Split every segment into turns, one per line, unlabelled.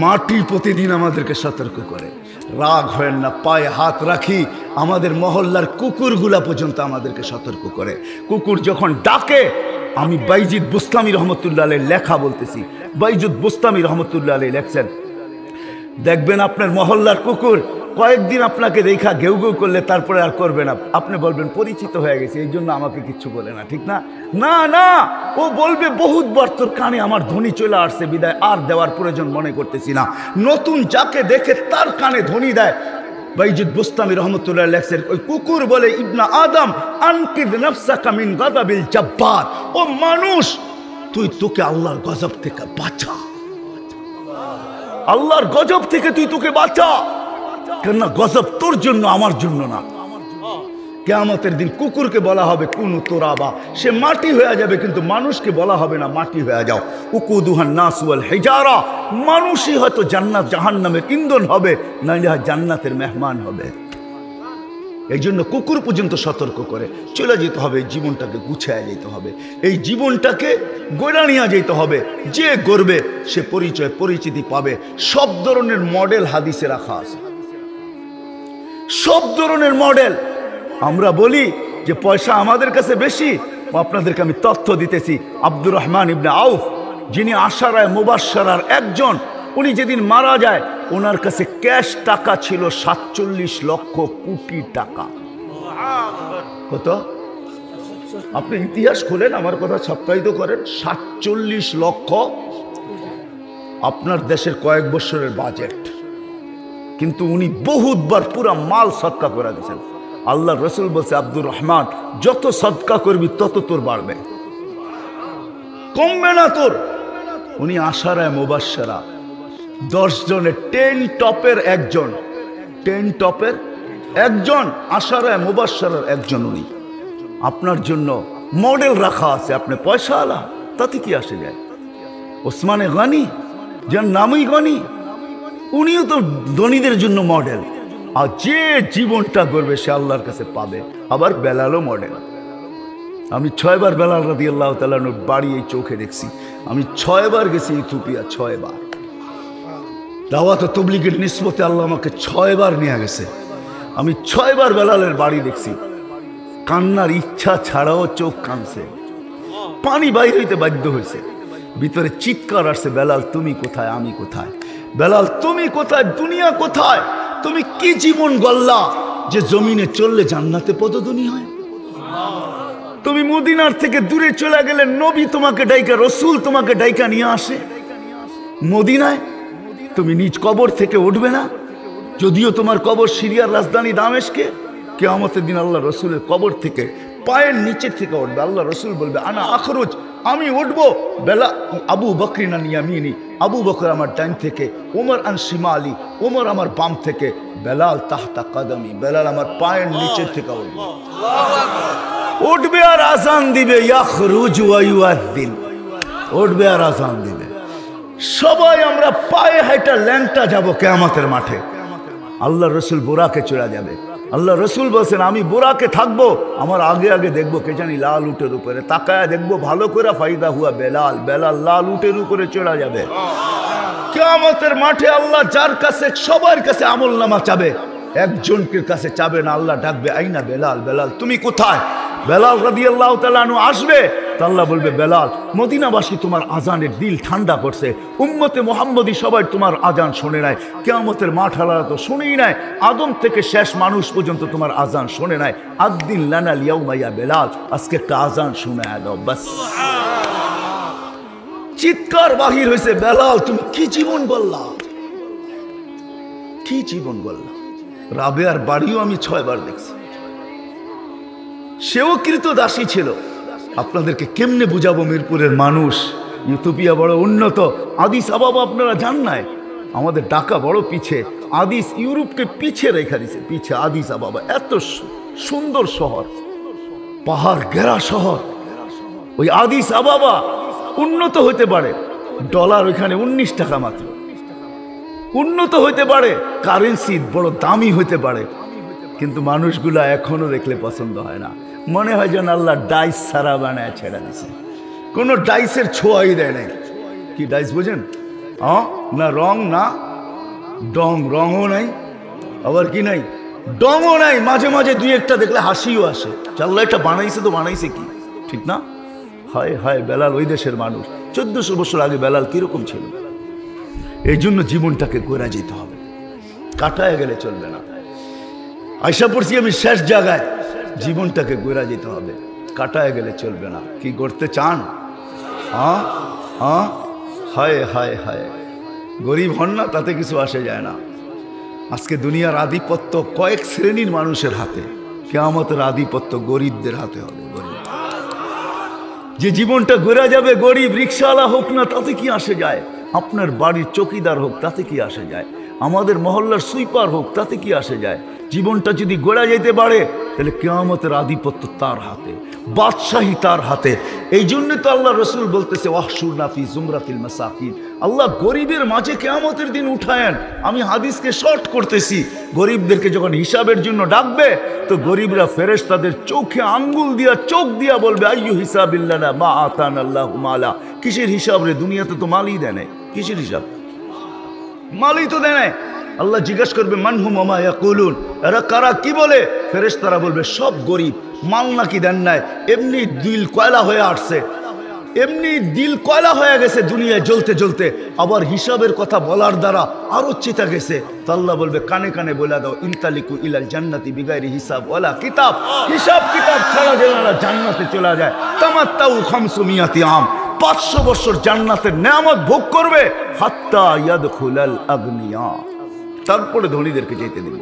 মাটি প্রতিদিন আমাদেরকে সতর্ক করে। রাগ হয় না, পায়ে হাত রাখি, আমাদের মহল্লার কুকুরগুলা পর্যন্ত আমাদেরকে সতর্ক করে। কুকুর যখন ডাকে, আমি বাইজিদ বুস্তামি রহমতুল্লাহ আলাইহির লেখা বলতেছি, বাইজিদ বুস্তামি রহমতুল্লাহ আলাইহি লেখছেন, দেখবেন আপনার মহল্লার কুকুর কয়েকদিন আপনাকে দেখা ঘেউ ঘেউ করলে তারপরে আর করবে না, আপনি বলবেন পরিচিত হয়ে গেছে, এই জন্য আমাকে কিচ্ছু বলে না, ঠিক না? না না, ও বলবে বহুতবার তোর কানে আমার ধ্বনি চলে আসছে, বিদায় আর দেওয়ার প্রয়োজন মনে করতেছি না। নতুন যাকে দেখে তার কানে ধ্বনি দেয়। বাইজিদ বুস্তামি রহমতুল্লাহ লেখছেন, ওই কুকুর বলে, ইবনা আদম আনকিদ নাফসাকা মিন গাদাবিল জাব্বার, ও মানুষ তুই তোকে আল্লাহর গজব থেকে বাঁচা, আল্লাহর গজব থেকে তুই তোকে বাঁচা, কেননা গজব তোর জন্য, আমার জন্য না। কিয়ামতের দিন কুকুরকে বলা হবে কুনু তুরাবা, সে মাটি হয়ে যাবে, কিন্তু মানুষকে বলা হবে না মাটি হয়ে যাও। উকুদুহান নাস ওয়াল হিজারা, মানুষই হয়তো জান্নাত জাহান্নামের ইন্ধন হবে, নাইলে জান্নাতের মেহমান হবে। এই জন্য কুকুর পর্যন্ত সতর্ক করে চলে যেতে হবে, জীবনটাকে গুছিয়ে যেতে হবে, এই জীবনটাকে গড়া নিয়ে যেতে হবে। যে গড়বে সে পরিচয় পরিচিতি পাবে। সব ধরনের মডেল হাদিসে রাখা আছে, সব ধরনের মডেল। আমরা বলি যে পয়সা আমাদের কাছে বেশি, আপনাদেরকে আমি তথ্য দিতেছি। আব্দুর রহমান ইবনে আউফ, যিনি আশারায়ে মুবাশশারার একজন, উনি যেদিন মারা যায় ওনার কাছে ক্যাশ টাকা ছিল 47 লক্ষ কোটি টাকা। কত? আপনি ইতিহাস খোলেন, আমার কথা সপ্তাহিত করেন, 47 লক্ষ আপনার দেশের কয়েক বছরের বাজেট। কিন্তু উনি বহুতবার পুরা মাল সদকা করে দিয়েছেন। আল্লাহ রসুল বলছে, আব্দুর রহমান যত সদকা করবি তত তোর বাড়বে, কমবে না তোর। উনি আশারায়ে মুবাশশারা 10 জনের 10 টপের একজন, 10 টপের একজন, আশারায়ে মুবাশশারার একজন। উনি আপনার জন্য মডেল রাখা আছে। আপনি পয়সা আলা, তাতে কি আসে যায়? ওসমানে গনি, যার নামই গনি, উনিও তো ধনীদের জন্য মডেল। আর যে জীবনটা করবে সে আল্লাহর কাছে পাবে। আবার বেলালও মডেল। আমি 6 বার বেলাল রাদিয়াল্লাহু তাআলা আনহুর বাড়ি এই চোখে দেখছি। আমি 6 বার গেছি ইথিওপিয়া, 6 বার। দাওয়াত ও তাবলীগের নিসবতে আল্লাহ আমাকে 6 বার নিয়ে গেছে। আমি 6 বার বেলালের বাড়ি দেখছি। কান্নার ইচ্ছা ছাড়াও চোখ কাঁদছে, পানি বাইর হইতে বাধ্য হয়েছে, ভিতরে চিৎকার আসছে, বেলাল তুমি কোথায়, আমি কোথায়? বেলাল তুমি কোথায়, দুনিয়া কোথায়? তুমি কি জীবন গল্লা যে জমিনে চললে জান্নাতে পদধ্বনি হয়? তুমি মদিনার থেকে দূরে চলে গেলে নবী তোমাকে ডাইকা, রসুল তোমাকে ডাইকা নিয়ে আসে মদিনায়, তুমি নিজ কবর থেকে উঠবে না? যদিও তোমার কবর সিরিয়ার রাজধানী দামেস্কে, কিয়ামতের দিন আল্লাহ রসুলের কবর থেকে পায়ের নিচের থেকে উঠবে। আল্লাহ রসুল বলবে, আনা আখরুজ, আমি উঠবো। বেলা আবু বকরিন আন ইয়ামিনি, আবু বকর আমার ডান থেকে, ওমর আন শিমালি, ওমর আমার বাম থেকে, বেলাল তাহতা কদমি, বেলাল আমার পায়ের নিচের থেকে উঠবে। উঠবে আর আজান দিবে, ইয়াখরুজ ওয়া ইউআযিন, উঠবে আর আজান দিবে। সবাই আমরা পায়ে হাঁটা ল্যাংটা যাব কিয়ামতের মাঠে। আল্লাহ রসুল বুরাকে চলে যাবে। আল্লাহ রসুল বলছেন, আমি বুরাকে থাকবো, আমার আগে আগে দেখবো কে জানি লাল উটের উপরে, তাকায় দেখবো ভালো করে, ফাইদা হুয়া বেলাল, বেলাল লাল উটের উপরে চলে যাবে কিয়ামতের মাঠে। আল্লাহ যার কাছে, সবার কাছে আমল নামা চাবে, একজনকে কাছে চাবে না। আল্লাহ ডাকবে, আইনা বেলাল, বেলাল তুমি কোথায়? বেলাল রাদিয়াল্লাহু তাআলা আনহু আসবে, তা আল্লাহ বলবে, বেলাল মদিনাবাসী তোমার আজানের দিল ঠান্ডা করছে, উম্মতে মুহাম্মদী সবাই তোমার আজান শোনে নাই, কিয়ামতের মাঠ আলাদা তো শুনেই নাই, আদম থেকে শেষ মানুষ পর্যন্ত তোমার আজান শোনে নাই। আদ্দিন লানাল ইয়াউমা ইয়া বেলাল, আজকে একটা আজান শোনায় দাও বাস। চিৎকার বাহির হয়েছে, বেলাল তুমি কি জীবন গল্লা, কি জীবন গল্লা। রাবেয়ার বাড়িও আমি 6 বার দেখছি, সেও কৃতদাসী ছিল। আপনাদেরকে কেমনে বুঝাবো, মিরপুরের মানুষ, ইথিওপিয়া বড় উন্নত, আদিস আবাবা আপনারা জান নাই, আমাদের ঢাকা বড় পিছে, আদিস ইউরোপকে পিছে রেখা দিছে, পিছে আদিস আবাবা। এত সুন্দর শহর, পাহাড় ঘেরা শহর, ওই আদিস আবাবা উন্নত হইতে পারে, ডলার ওইখানে 19 টাকা মাত্র, উন্নত হইতে পারে, কারেন্সি বড় দামি হইতে পারে, কিন্তু মানুষগুলা এখনো দেখলে পছন্দ হয় না। মনে হয় যেন আল্লাহ ডাইস ছাড়া বানায় ছেড়ে দিছে, কোনো ডাইসের ছোঁয়াই দেয় নাই। কি ডাইস বোঝেন? না রং না ডং, রঙও নাই আবার কি নাই, ডংও নাই। মাঝে মাঝে দুই একটা দেখলে হাসিও আসে, আল্লাহ এটা বানাইছে তো বানাইছে কি, ঠিক না? হায় হায়, বেলাল ওই দেশের মানুষ, 1400 বছর আগে বেলাল কিরকম ছিল। এই জন্য জীবনটাকে গড়ে যেতে হবে, কাটায় গেলে চলবে না। আশা করছি আমি শেষ জায়গায়, জীবনটাকে গড়ে যেতে হবে, কাটায় গেলে চলবে না। কি করতে চান? হায় হায় হায়, গরিব হন না তাতে কিছু আসে যায় না। আজকে দুনিয়ার আধিপত্য কয়েক শ্রেণীর মানুষের হাতে, কিয়ামতের আধিপত্য গরিবদের হাতে হবে। গরিব যে জীবনটা গড়ে যাবে, গরিব রিক্সাওয়ালা হোক না তাতে কি আসে যায়, আপনার বাড়ির চৌকিদার হোক তাতে কি আসে যায়, আমাদের মহল্লার সুইপার হোক তাতে কি আসে যায়। জীবনটা যদি গড়ে যেতে পারে তাহলে কিয়ামতের আধিপত্য তার হাতে, বাদশাহী তার হাতে। এই জন্য তো আল্লাহ রসুল বলতেছে ওয়াহশুরনা ফি জুমরাতিল মাসাকিন, আল্লাহ গরিবের মাঝে কিয়ামতের দিন উঠায়েন। আমি হাদিসকে শর্ট করতেছি, গরিবদেরকে যখন হিসাবের জন্য ডাকবে তো গরিবরা ফেরেশতাদের চোখে আঙ্গুল দিয়া, চোখ দিয়া বলবে আইয়ু হিসাবিল্লানা মা আতানাল্লাহু মালা। কিসের হিসাব রে? দুনিয়াতে তো মালই দেয় নাই, কিসের হিসাব? মালই তো দেয় নাই। আল্লাহ জিজ্ঞাসা করবে মানহুম ওমা ইয়াকুলুন, এরা কারা, কি বলে? ফেরেশতারা বলবে সব গরিব, মাল নাকি দেন নাই, এমনি দিল কয়লা হয়ে আসছে, এমনি দিল কয়লা হয়ে গেছে দুনিয়ায় জ্বলতে জ্বলতে, আবার হিসাবের কথা বলার দ্বারা আরো চেতা গেছে। তো আল্লাহ বলবে কানে কানে বলে দাও ইনতালিকু ইলাল জান্নাতি বিগাইরি হিসাব ওয়ালা কিতাব, হিসাব কিতাব ছাড়া যেন জান্নাতে চলে যায়। তামাত্তাউ খামসুমিয়াতি আম, 500 বছর জান্নাতের নেয়ামত ভোগ করবে, হাত্তা ইয়াদখুলাল আগনিয়া, তারপরে ধনীদেরকে যেতে দিবে।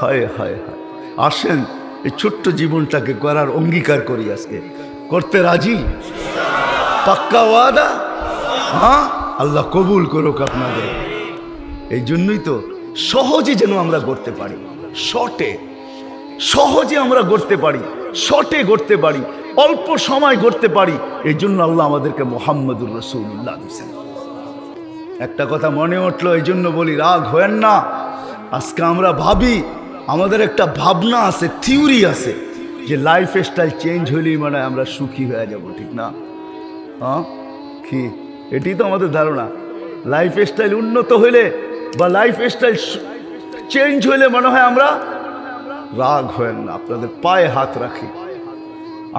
হায় হায় হায়, আসেন এই ছোট্ট জীবনটাকে করার অঙ্গীকার করি। আজকে করতে রাজি? পাক্কা ওয়াদা? হ্যাঁ, আল্লাহ কবুল করুক আপনাদের। এই জন্যই তো সহজে যেন আমরা করতে পারি, শর্টে, সহজে আমরা করতে পারি, শর্টে করতে পারি, অল্প সময় করতে পারি। এই জন্য আল্লাহ আমাদেরকে মুহাম্মদুর রাসূলুল্লাহ দিয়েছেন। একটা কথা মনে উঠলো, এই জন্য বলি রাগ হয়েন না। আজকে আমরা ভাবি, আমাদের একটা ভাবনা আছে, থিওরি আছে যে লাইফ স্টাইল চেঞ্জ হইলেই মানে আমরা সুখী হয়ে যাব, ঠিক না? কি এটি তো আমাদের ধারণা। লাইফ স্টাইল উন্নত হইলে বা লাইফ স্টাইল চেঞ্জ হইলে মনে হয় আমরা, রাগ হয়েন না, আপনাদের পায়ে হাত রাখি।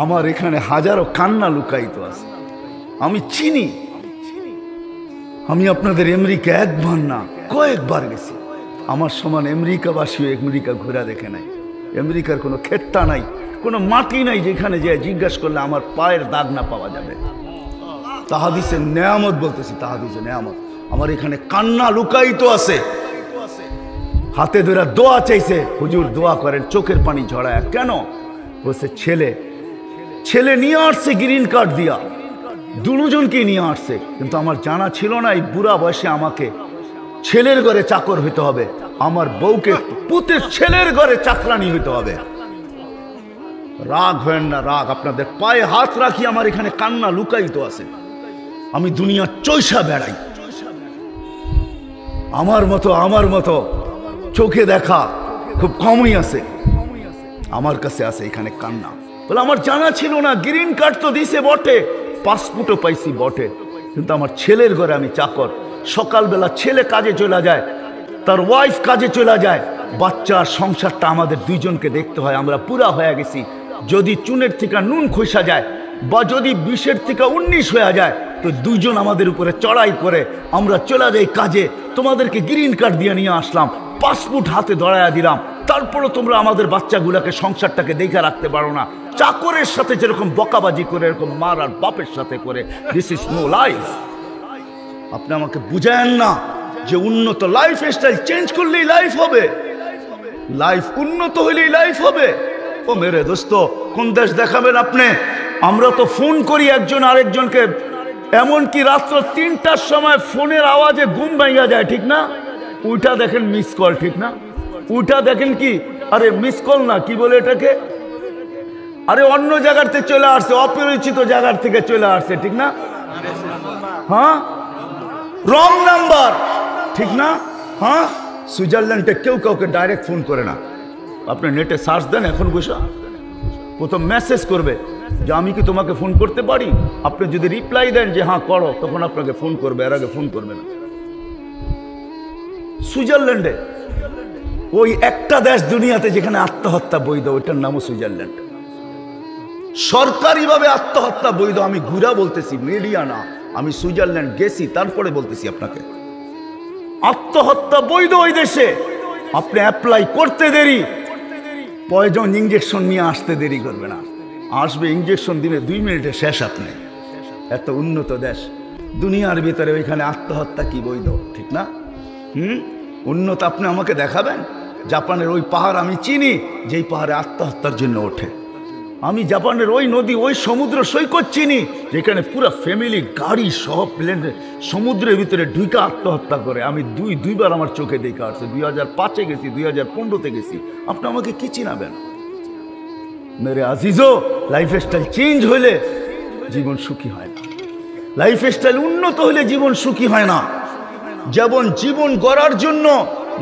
আমার এখানে হাজারো কান্না লুকায়িত আছে, আমি চিনি। আমি আপনাদের আমেরিকা একবার না কয়েকবার গেছি, আমার সমান আমেরিকাবাসীও আমেরিকা ঘোরা দেখে নাই। আমেরিকার কোনো ক্ষেতটা নাই, কোনো মাটি নাই যেখানে যে জিজ্ঞাসা করলে আমার পায়ের দাগ না পাওয়া যাবে। তাহাদিসের নেয়ামত বলতেছি, তাহাদিসের নেয়ামত। আমার এখানে কান্না লুকায়িত আছে, হাতে ধরে দোয়া চাইছে, হুজুর দোয়া করেন, চোখের পানি ঝরায়। কেন? বলছে ছেলে নিয়ে আসছে গ্রিন কার্ড দিয়া, দুজনকে নিয়ে আসছে, কিন্তু আমার জানা ছিল না এই বুড়া বয়সে আমাকে ছেলের ঘরে চাকর হইতে হবে, আমার বউকে পুতের ছেলের ঘরে চাকরানি হইতে হবে। রাগ হয়েন না, রাগ, আপনাদের পায়ে হাত রাখি। আমার এখানে কান্না লুকায়িত আছে। আমি দুনিয়া চৈসা বেড়াই, আমার মতো চোখে দেখা খুব কমই আছে, আমার কাছে আছে এখানে কান্না। বলে আমার জানা ছিল না, গ্রিন কার্ড তো দিছে বটে, পাসপোর্টও পাইছি বটে, কিন্তু আমার ছেলের ঘরে আমি চাকর। সকালবেলা ছেলে কাজে চলে যায়, তার ওয়াইফ কাজে চলে যায়, বাচ্চার সংসারটা আমাদের দুইজনকে দেখতে হয়। আমরা পুরা হয়ে গেছি। যদি চুনের থেকে নুন খসা যায় বা যদি 20-এর থেকে 19 হয়ে যায় তো দুইজন আমাদের উপরে চড়াই করে আমরা চলে যাই কাজে। তোমাদেরকে গ্রিন কার্ড দিয়ে নিয়ে আসলাম, পাসপোর্ট হাতে ধরাইয়া দিলাম, তারপরে তোমরা আমাদের বাচ্চাগুলাকে সংসারটাকে দেখে রাখতে পারো না। চাকরের সাথে যেরকম বকাবাজি করে এরকম মার আর বাপের সাথে করে, দিস ইজ নো লাইফ। আপনি আমাকে বুঝায়েন না যে উন্নত লাইফ স্টাইল চেঞ্জ করলেই লাইফ হবে, লাইফ উন্নত হইলেই লাইফ হবে। ও মেরে দোস্ত, কোন দেশ দেখাবেন আপনি? আমরা তো ফোন করি একজন আরেকজনকে, এমনকি রাত্র 3টার সময় ফোনের আওয়াজে ঘুম ভেঙে যায়, ঠিক না? উঠা দেখেন মিস কল, ঠিক না? উঠা দেখেন কি, আরে মিস কল না, কি বলে এটাকে, আরে অন্য জায়গার থেকে চলে আসছে, অপরিচিত জায়গার থেকে চলে আসছে, ঠিক না? হ্যাঁ, রং নাম্বার, ঠিক না? হ্যাঁ, সুইজারল্যান্ডে কেউ কাউকে ডাইরেক্ট ফোন করে না। আপনি নেটে সার্চ দেন এখন বসে, প্রথম মেসেজ করবে যে আমি কি তোমাকে ফোন করতে পারি, আপনি যদি রিপ্লাই দেন যে হ্যাঁ করো, তখন আপনাকে ফোন করবে, এর আগে ফোন করবে না। সুইজারল্যান্ডে ওই একটা দেশ দুনিয়াতে যেখানে আত্মহত্যা বৈধ, ওইটার নামও সুইজারল্যান্ড। সরকারিভাবে আত্মহত্যা বৈধ। আমি ঘুরা বলতেছি, মিডিয়া না, আমি সুইজারল্যান্ড গেছি তারপরে বলতেছি আপনাকে। আত্মহত্যা বৈধ ওই দেশে। আপনি অ্যাপ্লাই করতে দেরি, পয়জন ইঞ্জেকশন নিয়ে আসতে দেরি করবে না, আসবে ইঞ্জেকশন দিলে 2 মিনিটে শেষ। আপনি এত উন্নত দেশ দুনিয়ার ভিতরে, ওইখানে আত্মহত্যা কি বৈধ? ঠিক না? উন্নত আপনি আমাকে দেখাবেন? জাপানের ওই পাহাড় আমি চিনি, যেই পাহাড়ে আত্মহত্যার জন্য ওঠে। আমি জাপানের ওই নদী, ওই সমুদ্র সৈকত চিনি, যেখানে পুরো ফ্যামিলি গাড়ি সহ প্লেনে সমুদ্রের ভিতরে ঢুকে আত্মহত্যা করে। আমি দুইবার আমার চোখে দেখে আসছে। 2005-এ গেছি, 2015-তে গেছি। আপনি আমাকে কি চিনাবেন? মেরে আজিজো, লাইফস্টাইল চেঞ্জ হইলে জীবন সুখী হয় না। লাইফস্টাইল উন্নত হলে জীবন সুখী হয় না। যেমন জীবন গড়ার জন্য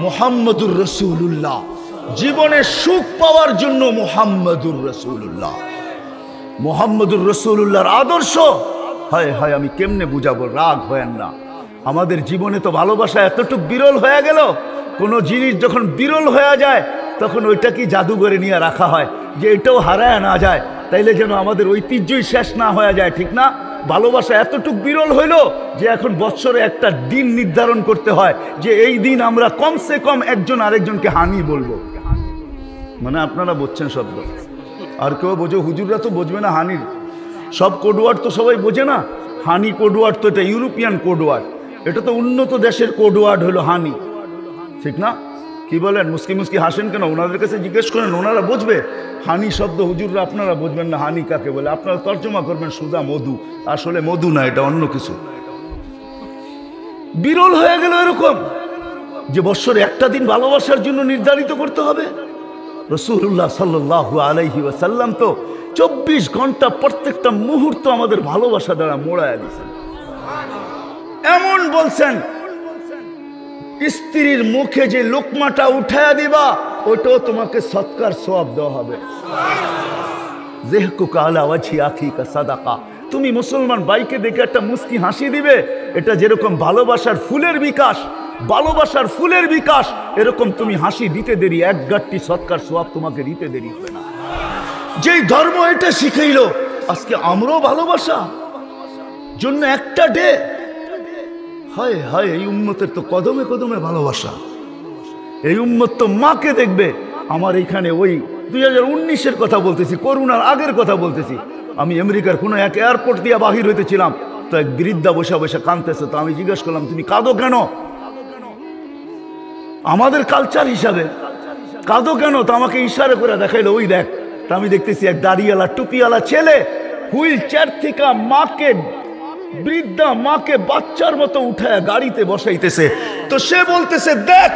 মুহাম্মদুর রাসূলুল্লাহ, জীবনের সুখ পাওয়ার জন্য মুহাম্মদুর রাসূলুল্লাহ। মুহাম্মদুর রাসূলুল্লাহর আদর্শ, হায় হায় আমি কেমনে বুঝাবো, রাগ হয়েন না। আমাদের জীবনে তো ভালোবাসা এতটুক বিরল হয়ে গেল। কোনো জিনিস যখন বিরল হয়ে যায় তখন ওইটা কি জাদুঘরে নিয়ে রাখা হয় যে এটাও হারায় না যায়, তাইলে যেন আমাদের ঐতিহ্যই শেষ না হয়ে যায়, ঠিক না? ভালোবাসা এতটুক বিরল হইল যে এখন বৎসরে একটা দিন নির্ধারণ করতে হয় যে এই দিন আমরা কমসে কম একজন আরেকজনকে হানি বলবো। মানে আপনারা বুঝছেন শব্দ, আর কেউ বোঝো? হুজুররা তো বুঝবে না হানির সব কোডওয়ার্ড, তো সবাই বোঝে না। হানি কোডওয়ার্ড তো এটা ইউরোপিয়ান কোডওয়ার্ড, এটা তো উন্নত দেশের কোডওয়ার্ড হলো হানি, ঠিক না? কি বলেন? মুস্কি মুস্কি হাসেন কেন? ওনাদের কাছে জিজ্ঞেস করেন, ওনারা বুঝবে। হানি শব্দ হুজুররা আপনারা বুঝবেন না হানি কাকে বলে। আপনারা তর্জমা করবেন সুজা মধু, আসলে মধু না, এটা অন্য কিছু। বিরল হয়ে গেল এরকম যে বৎসরে একটা দিন ভালোবাসার জন্য নির্ধারিত করতে হবে। রাসূলুল্লাহ সাল্লাল্লাহু আলাইহি ওয়াসাল্লাম তো 24 ঘন্টা প্রত্যেকটা মুহূর্ত আমাদের ভালোবাসা দ্বারা মোড়ায়া দিয়েছেন। এমন বলছেন, স্ত্রীর মুখে যে লোকমাটা উঠায়া দিবা ওটাও তোমাকে সৎকার সওয়াব দেওয়া হবে। যেহকুকা আলা ওয়াজহি আখিকা সাদাকা। তুমি মুসলমান ভাইকে দেখে একটা মুস্কি হাসি দিবে, এটা যেরকম ভালোবাসার ফুলের বিকাশ, ভালোবাসার ফুলের বিকাশ, এরকম তুমি হাসি দিতে দেরি, এক গাঁটটি সৎকার সওয়াব তোমাকে দিতে দেরি হবে না। যেই ধর্ম এটা শিখাইলো, আজকে আমরাও ভালোবাসা জন্য একটা ডে। হায় হায়, এই উম্মতের তো কদমে কদমে ভালোবাসা। এই উম্মত তো মাকে দেখবে। আমার এইখানে ওই 2019-এর কথা বলতেছি, করোনার আগের কথা বলতেছি। আমি আমেরিকার কোনো এক এয়ারপোর্ট দিয়ে বাহির হইতেছিলাম, তো এক বৃদ্ধা বসে বসে কাঁদতেছে। তো আমি জিজ্ঞেস করলাম, তুমি কাঁদো কেন? আমাদের কালচার হিসাবে কাঁদো কেন? তো আমাকে ইশারা করে দেখাইলো, ওই দেখ। তা আমি দেখতেছি এক দাড়িওয়ালা টুপিওয়ালা ছেলে হুইল চেয়ার থেকে মাকে, বৃদ্ধা মাকে বাচ্চার মতো উঠায় গাড়িতে বসাইতেছে। তো সে বলতেছে, দেখ,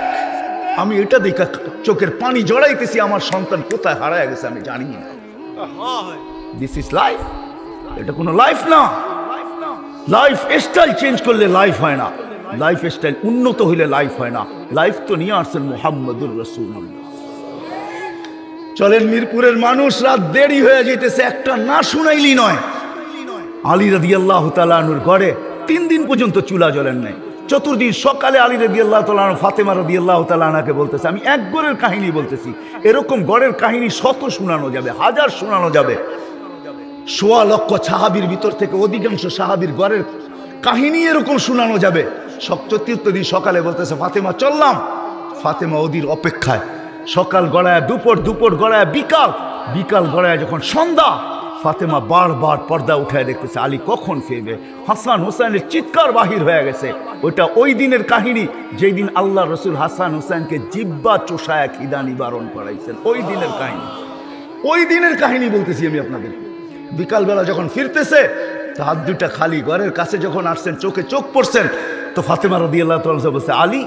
আমি এটা দেখা চোখের পানি জড়াইতেছি, আমার সন্তান কোথায় হারায় গেছে আমি জানি না। This is life. এটা কোনো লাইফ না। লাইফ স্টাইল চেঞ্জ করলে লাইফ হয় না, লাইফ স্টাইল উন্নত হইলে লাইফ হয় না। লাইফ তো নিয়ে আসছেন মুহাম্মদুর রাসূলুল্লাহ। চলেন, মিরপুরের মানুষ, রাত দেরি হয়ে যেতেছে, একটা না শুনাইলি নয়। আলী রাদিয়াল্লাহু তাআলা আনহুর ঘরে 3 দিন পর্যন্ত চুলা জ্বলেন নাই। চতুর্দিন সকালে আলী রাদিয়াল্লাহু তাআলা আনহু ফাতেমা রাদিয়াল্লাহু তাআলা আনহাকে বলতেছে, আমি এক গড়ের কাহিনী বলতেছি, এরকম গড়ের কাহিনী শত শোনানো যাবে, হাজার শোনানো যাবে। 1.25 লক্ষ সাহাবীর ভিতর থেকে অধিকাংশ সাহাবীর গড়ের কাহিনী এরকম শোনানো যাবে। চতুর্থ দিন সকালে বলতেছে, ফাতেমা চললাম। ফাতেমা ওদির অপেক্ষায়, সকাল গড়ায় দুপুর, দুপুর গড়ায় বিকাল, বিকাল গড়ায় যখন সন্ধ্যা, ফাতেমা বারবার পর্দা উঠায় দেখতেছে আলী কখন ফিরবে। হাসান হোসেনের চিৎকার বাহির হয়ে গেছে। ওইটা ওই দিনের কাহিনী, যেই দিন আল্লাহ রসুল হাসান হোসেনকে জিব্বা চোষায় খিদা নিবারণ করাইছেন। ওই দিনের কাহিনী, ওই দিনের কাহিনী বলতেছি আমি আপনাদের। বিকালবেলা যখন ফিরতেছে, তো হাত দুটা খালি, ঘরের কাছে যখন আসছেন, চোখে চোখ পড়ছেন, তো ফাতেমা রাদিয়াল্লাহু তাআলা বলছে, আলী।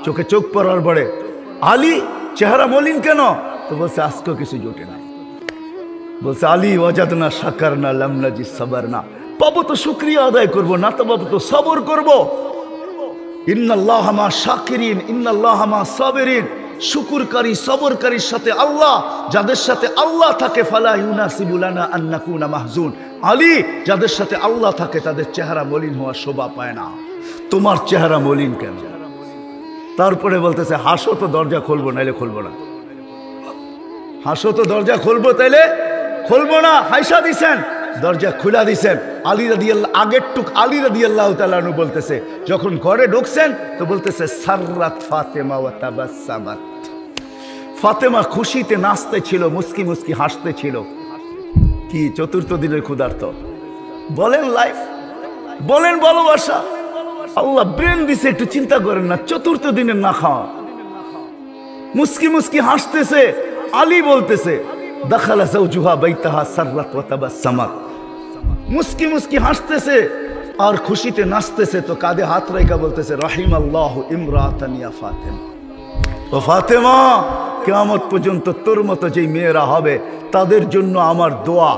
চোখে চোখ পড়ার পরে, আলী চেহারা মলিন কেন? তো বলছে, আজকে কিছু জোটে নাই। বলছে, আলী ওয়াজাদনা শাকারনা লাম নাজি সাবারনা। পাবো তো শুকরিয়া আদায় করবো, না তো পাবো তো সবর করবো। ইন্নাল্লাহা মা শাকিরিন ইন্নাল্লাহা মা সাবিরিন। শুকুরকারী সবরকারীর সাথে আল্লাহ, যাদের সাথে আল্লাহ থাকে ফালা ইউনাসিবু লানা আন নাকুনা মাহজুন। আলী, যাদের সাথে আল্লাহ থাকে তাদের চেহারা মলিন হওয়ার শোভা পায় না। তোমার চেহারা মলিন কেন? তারপরে বলতেছে হাসো তো দরজা খুলবো, নাইলে খুলবো না। হাসো তো দরজা খুলবো, তাইলে খুলবো না। হাইসা দিছেন, দরজা খুলা দিছেন। আলী রাদিয়াল্লাহু আগের টুক আলী রাদিয়াল্লাহু তাআলা আনহু বলতেছে, যখন ঘরে ঢুকছেন তো বলতেছে সাররাত ফাতেমা ওয়া তাবাসসামাত। ফাতেমা খুশিতে নাচতে ছিল, মুস্কি মুস্কি হাসতে ছিল। কি চতুর্থ দিনের ক্ষুধার্ত? বলেন লাইফ, বলেন ভালোবাসা। আল্লাহ ব্রেন দিছে, একটু চিন্তা করেন না। চতুর্থ দিনের না খাওয়া, মুস্কি মুস্কি হাসতেছে। আলী বলতেছে দাখালা যাওজুহা বাইতাহা সাররাত ওয়া তাবাসসামাত। মুস্কি মুস্কি হাসতেছে আর খুশিতে নাচতেছে, তো কাঁধে হাত রেখা বলতেছে রাহিমাল্লাহু ইমরাতান ইয়া ফাতেমা। ও ফাতেমা, কিয়ামত পর্যন্ত তোর মতো যেই মেয়েরা হবে তাদের জন্য আমার দোয়া,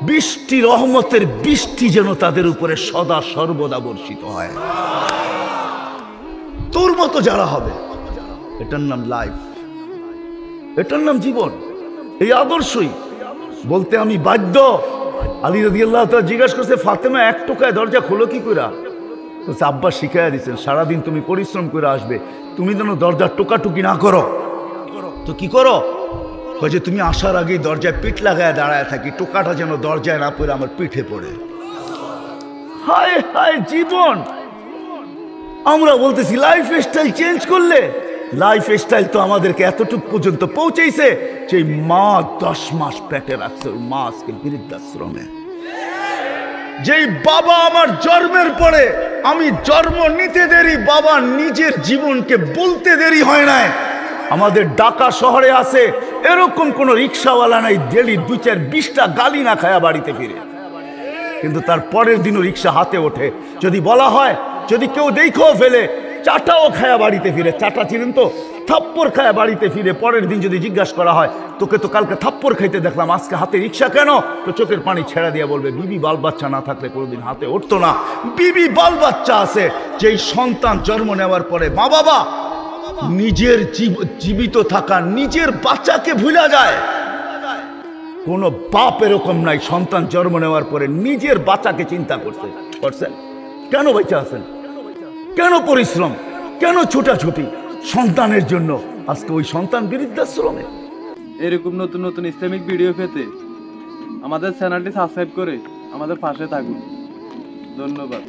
বৃষ্টি রহমতের বৃষ্টি যেন তাদের উপরে সদা সর্বদা বর্ষিত হয়। তোর মতো যারা হবে, এটার নাম লাইফ, এটার নাম জীবন। এই আদর্শই বলতে আমি বাধ্য। আলী রাদিয়াল্লাহু তাআলা জিজ্ঞাসা করছে ফাতেমা এক টোকায় দরজা খোলো কি করে? বলছে আব্বা শিখাইয়া দিচ্ছেন, সারাদিন তুমি পরিশ্রম করে আসবে, তুমি যেন দরজার টোকাটুকি না করো। তো কি করো? যে তুমি আসার আগেই দরজায় পিঠ লাগায় দাঁড়ায় থাকি, টোকাটা যেন দরজায় না পড়ে আমার পিঠে পড়ে। হায় হায় জীবন। আমরা বলতেছি লাইফ স্টাইল চেঞ্জ করলে। লাইফ স্টাইল তো আমাদেরকে এতটুকু পর্যন্ত পৌঁছেছে যে মা 10 মাস পেটে রাখছে, ওই মা আজকে বৃদ্ধাশ্রমে। যেই বাবা আমার জন্মের পরে আমি জন্ম নিতে দেরি, বাবা নিজের জীবনকে বলতে দেরি হয় নাই। আমাদের ঢাকা শহরে আছে এরকম কোন রিক্সাওয়ালা নাই ডেলি 2-4-20টা গালি না খায়া বাড়িতে ফিরে, কিন্তু তার পরের দিনও রিক্সা হাতে ওঠে। যদি বলা হয়, যদি কেউ দেখেও ফেলে, চাটাও খায়া বাড়িতে ফিরে। চাটা ছিলেন তো, থাপ্পড় খায়া বাড়িতে ফিরে। পরের দিন যদি জিজ্ঞাসা করা হয় তোকে তো কালকে থাপ্পড় খাইতে দেখলাম, আজকে হাতে রিক্সা কেন? তো চোখের পানি ছেড়া দিয়ে বলবে বিবি বাল বাচ্চা না থাকলে কোনোদিন হাতে উঠতো না। বিবি বাল বাচ্চা আছে, যেই সন্তান জন্ম নেওয়ার পরে মা বাবা নিজের জীবিত থাকা নিজের বাচ্চাকে ভুলা যায়। কোন বাপ এরকম নাই সন্তান জন্ম নেওয়ার পরে নিজের বাচ্চাকে চিন্তা করছেন। কেন বেঁচে আছেন? কেন পরিশ্রম? কেন ছোটাছুটি সন্তানের জন্য? আজকে ওই সন্তান বৃদ্ধাশ্রমে।
এরকম নতুন নতুন ইসলামিক ভিডিও পেতে আমাদের চ্যানেলটি সাবস্ক্রাইব করে আমাদের পাশে থাকুন। ধন্যবাদ।